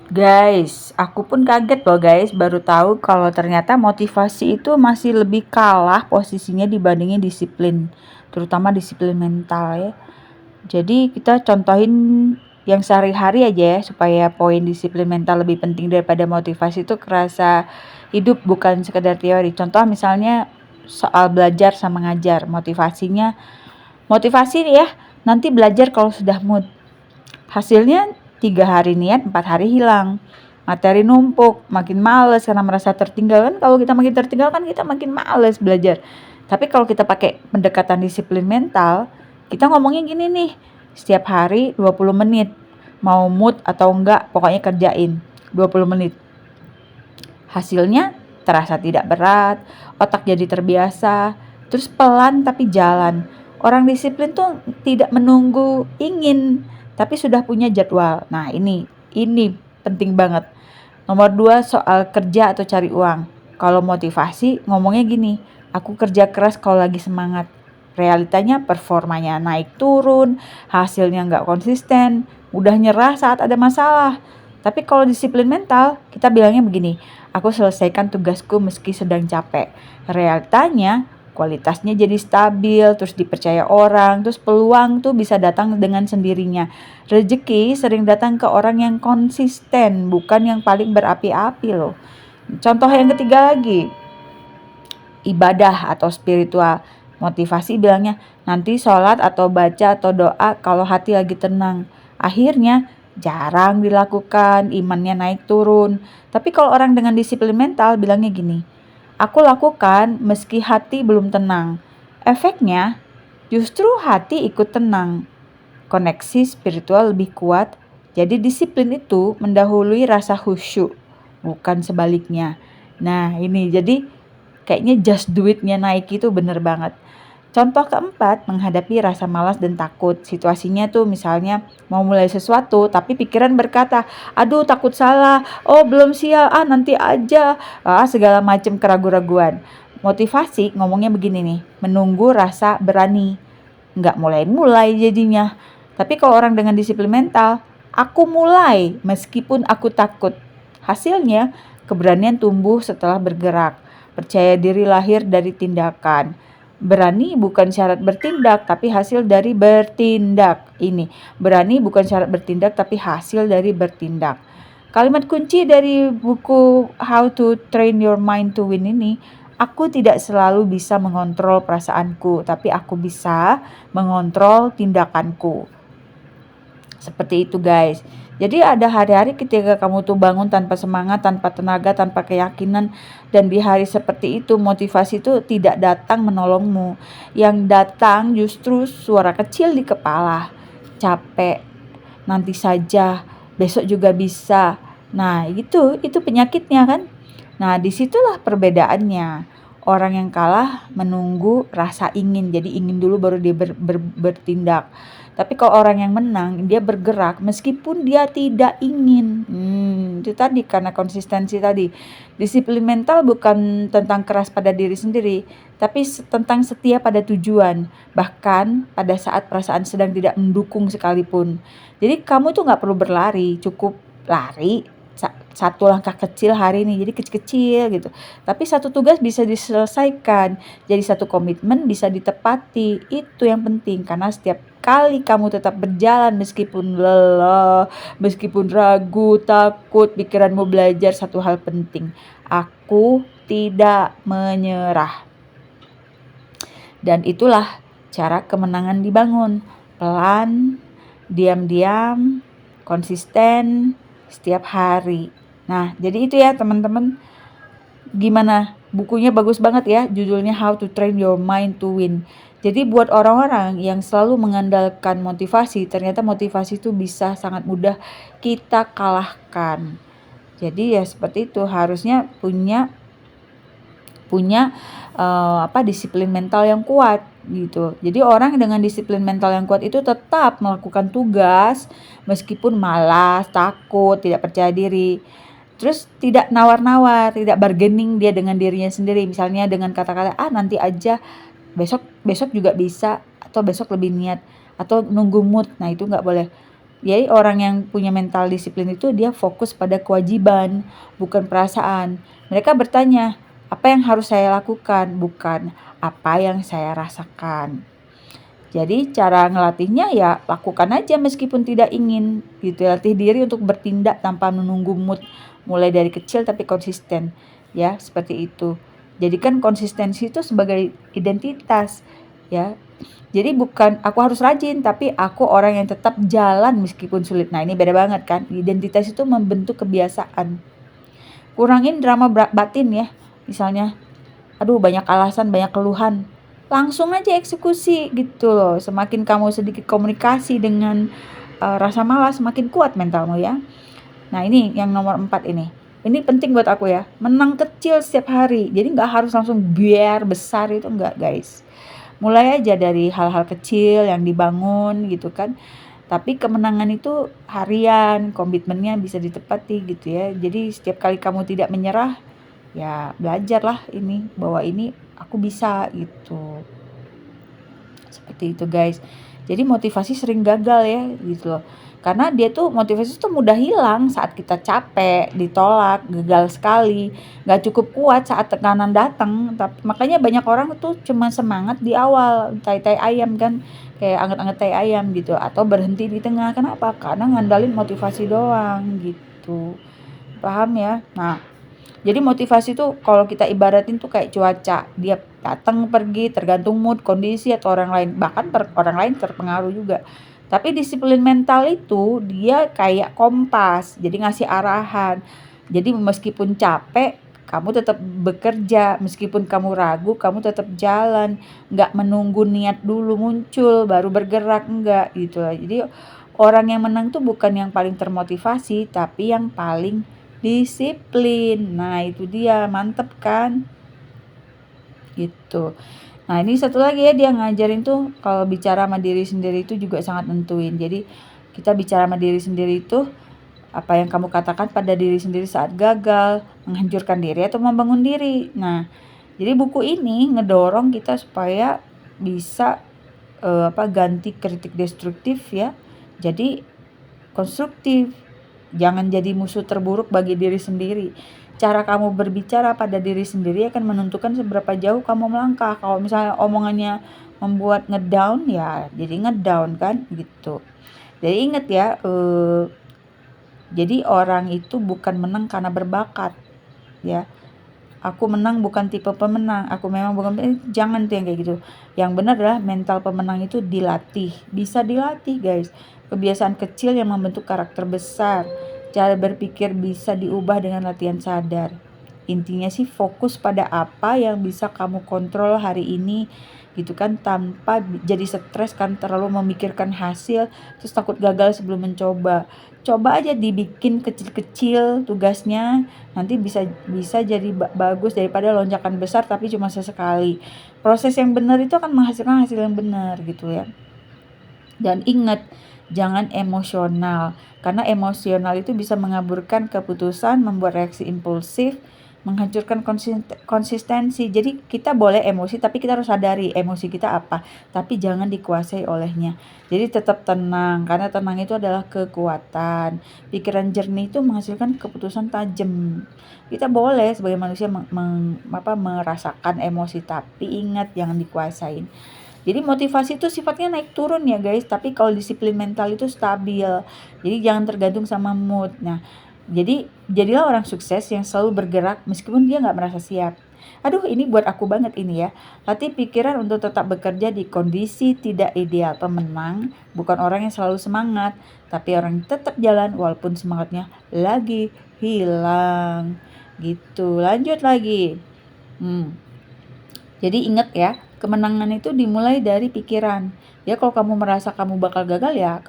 Guys, aku pun kaget loh guys, baru tahu kalau ternyata motivasi itu masih lebih kalah posisinya dibandingin disiplin, terutama disiplin mental ya. Jadi kita contohin yang sehari-hari aja ya, supaya poin disiplin mental lebih penting daripada motivasi itu kerasa hidup bukan sekedar teori. Contoh misalnya soal belajar sama ngajar, motivasi nih ya, nanti belajar kalau sudah mood. Hasilnya 3 hari niat, 4 hari hilang. Materi numpuk, makin males karena merasa tertinggal. Kan kalau kita makin tertinggal kan kita makin males belajar. Tapi kalau kita pakai pendekatan disiplin mental, kita ngomongnya gini nih, setiap hari 20 menit. Mau mood atau enggak, pokoknya kerjain 20 menit. Hasilnya terasa tidak berat, otak jadi terbiasa, terus pelan tapi jalan. Orang disiplin tuh tidak menunggu ingin, tapi sudah punya jadwal. Nah, ini penting banget. Nomor 2 soal kerja atau cari uang. Kalau motivasi ngomongnya gini, aku kerja keras kalau lagi semangat. Realitanya performanya naik turun, hasilnya nggak konsisten, mudah nyerah saat ada masalah. Tapi kalau disiplin mental, kita bilangnya begini, aku selesaikan tugasku meski sedang capek. Realitanya kualitasnya jadi stabil, terus dipercaya orang, terus peluang tuh bisa datang dengan sendirinya. Rezeki sering datang ke orang yang konsisten, bukan yang paling berapi-api loh. Contoh yang ketiga lagi, ibadah atau spiritual. Motivasi bilangnya nanti sholat atau baca atau doa kalau hati lagi tenang. Akhirnya jarang dilakukan, imannya naik turun. Tapi kalau orang dengan disiplin mental bilangnya gini, aku lakukan meski hati belum tenang. Efeknya justru hati ikut tenang. Koneksi spiritual lebih kuat. Jadi disiplin itu mendahului rasa khusyuk, bukan sebaliknya. Nah ini jadi kayaknya just do it-nya Nike itu bener banget. Contoh keempat, menghadapi rasa malas dan takut. Situasinya tuh misalnya mau mulai sesuatu, tapi pikiran berkata, aduh takut salah, oh belum siap, nanti aja, segala macam keraguan-raguan. Motivasi ngomongnya begini nih, menunggu rasa berani, nggak mulai-mulai jadinya. Tapi kalau orang dengan disiplin mental, aku mulai meskipun aku takut. Hasilnya, keberanian tumbuh setelah bergerak. Percaya diri lahir dari tindakan. Berani bukan syarat bertindak, tapi hasil dari bertindak. Ini, berani bukan syarat bertindak, tapi hasil dari bertindak. Kalimat kunci dari buku How to Train Your Mind to Win ini, aku tidak selalu bisa mengontrol perasaanku, tapi aku bisa mengontrol tindakanku. Seperti itu guys. Jadi ada hari-hari ketika kamu tuh bangun tanpa semangat, tanpa tenaga, tanpa keyakinan. Dan di hari seperti itu motivasi itu tidak datang menolongmu. Yang datang justru suara kecil di kepala. Capek, nanti saja, besok juga bisa. Nah itu penyakitnya kan. Nah disitulah perbedaannya. Orang yang kalah menunggu rasa ingin, jadi ingin dulu baru dia bertindak. Tapi kalau orang yang menang, dia bergerak meskipun dia tidak ingin. Itu tadi karena konsistensi tadi. Disiplin mental bukan tentang keras pada diri sendiri, tapi tentang setia pada tujuan. Bahkan pada saat perasaan sedang tidak mendukung sekalipun. Jadi kamu tuh nggak perlu berlari, cukup lari satu langkah kecil hari ini, jadi kecil-kecil gitu. Tapi satu tugas bisa diselesaikan, jadi satu komitmen bisa ditepati. Itu yang penting, karena setiap kali kamu tetap berjalan meskipun lelah, meskipun ragu, takut, pikiranmu belajar satu hal penting. Aku tidak menyerah. Dan itulah cara kemenangan dibangun. Pelan, diam-diam, konsisten, setiap hari. Nah, jadi itu ya teman-teman. Gimana? Bukunya bagus banget ya, judulnya How to Train Your Mind to Win. Jadi buat orang-orang yang selalu mengandalkan motivasi, ternyata motivasi itu bisa sangat mudah kita kalahkan. Jadi ya seperti itu, harusnya punya punya disiplin mental yang kuat gitu. Jadi orang dengan disiplin mental yang kuat itu tetap melakukan tugas meskipun malas, takut, tidak percaya diri. Terus tidak nawar-nawar, tidak bargaining dia dengan dirinya sendiri. Misalnya dengan kata-kata, nanti aja, besok besok juga bisa, atau besok lebih niat, atau nunggu mood. Nah itu nggak boleh. Jadi orang yang punya mental disiplin itu dia fokus pada kewajiban, bukan perasaan. Mereka bertanya, apa yang harus saya lakukan, bukan apa yang saya rasakan. Jadi cara ngelatihnya ya lakukan aja meskipun tidak ingin gitu. Latih diri untuk bertindak tanpa menunggu mood, mulai dari kecil tapi konsisten. Ya, seperti itu. Jadikan konsistensi itu sebagai identitas ya. Jadi bukan aku harus rajin, tapi aku orang yang tetap jalan meskipun sulit. Nah, ini beda banget kan. Identitas itu membentuk kebiasaan. Kurangin drama batin ya. Misalnya, aduh banyak alasan, banyak keluhan. Langsung aja eksekusi gitu loh. Semakin kamu sedikit komunikasi dengan rasa malas, semakin kuat mentalmu ya. Nah, ini yang nomor 4 ini. Ini penting buat aku ya. Menang kecil setiap hari. Jadi nggak harus langsung biar besar, itu enggak, guys. Mulai aja dari hal-hal kecil yang dibangun gitu kan. Tapi kemenangan itu harian, komitmennya bisa ditepati gitu ya. Jadi setiap kali kamu tidak menyerah, ya belajarlah ini bahwa ini aku bisa gitu. Seperti itu, guys. Jadi motivasi sering gagal ya gitu loh. Karena dia tuh motivasi tuh mudah hilang saat kita capek, ditolak, gagal sekali, nggak cukup kuat saat tekanan datang. Tapi makanya banyak orang tuh cuma semangat di awal, tai-tai ayam kan, kayak anget-anget tai ayam gitu, atau berhenti di tengah. Kenapa? Karena ngandalin motivasi doang gitu. Paham ya? Nah, jadi motivasi tuh kalau kita ibaratin tuh kayak cuaca, dia datang pergi tergantung mood, kondisi atau orang lain, bahkan orang lain terpengaruh juga. Tapi disiplin mental itu dia kayak kompas, jadi ngasih arahan. Jadi meskipun capek, kamu tetap bekerja, meskipun kamu ragu, kamu tetap jalan, nggak menunggu niat dulu muncul baru bergerak, enggak gitu lah. Jadi orang yang menang tuh bukan yang paling termotivasi, tapi yang paling disiplin. Nah, itu dia, mantep kan? Gitu. Nah, ini satu lagi ya, dia ngajarin tuh kalau bicara sama diri sendiri itu juga sangat nentuin. Jadi, kita bicara sama diri sendiri itu apa yang kamu katakan pada diri sendiri saat gagal, menghancurkan diri atau membangun diri. Nah, jadi buku ini ngedorong kita supaya bisa ganti kritik destruktif ya. Jadi konstruktif. Jangan jadi musuh terburuk bagi diri sendiri. Cara kamu berbicara pada diri sendiri akan menentukan seberapa jauh kamu melangkah. Kalau misalnya omongannya membuat ngedown, ya jadi ngedown kan gitu. Jadi ingat ya, jadi orang itu bukan menang karena berbakat ya. Aku menang bukan tipe pemenang. Aku memang bukan, jangan tuh yang kayak gitu. Yang benar adalah mental pemenang itu dilatih. Bisa dilatih, guys. Kebiasaan kecil yang membentuk karakter besar. Cara berpikir bisa diubah dengan latihan sadar. Intinya sih fokus pada apa yang bisa kamu kontrol hari ini gitu kan, tanpa jadi stres kan terlalu memikirkan hasil terus takut gagal sebelum mencoba. Coba aja dibikin kecil-kecil tugasnya, nanti bisa bisa jadi bagus daripada lonjakan besar tapi cuma sesekali. Proses yang benar itu akan menghasilkan hasil yang benar gitu ya. Dan ingat, jangan emosional, karena emosional itu bisa mengaburkan keputusan, membuat reaksi impulsif, menghancurkan konsistensi. Jadi kita boleh emosi, tapi kita harus sadari emosi kita apa, tapi jangan dikuasai olehnya. Jadi tetap tenang, karena tenang itu adalah kekuatan. Pikiran jernih itu menghasilkan keputusan tajam. Kita boleh sebagai manusia merasakan emosi, tapi ingat jangan dikuasain. Jadi motivasi itu sifatnya naik turun ya guys, tapi kalau disiplin mental itu stabil. Jadi jangan tergantung sama mood. Nah, jadi jadilah orang sukses yang selalu bergerak meskipun dia nggak merasa siap. Aduh, ini buat aku banget ini ya. Latih pikiran untuk tetap bekerja di kondisi tidak ideal. Pemenang bukan orang yang selalu semangat, tapi orang yang tetap jalan walaupun semangatnya lagi hilang. Gitu. Lanjut lagi. Jadi ingat ya, kemenangan itu dimulai dari pikiran. Ya kalau kamu merasa kamu bakal gagal ya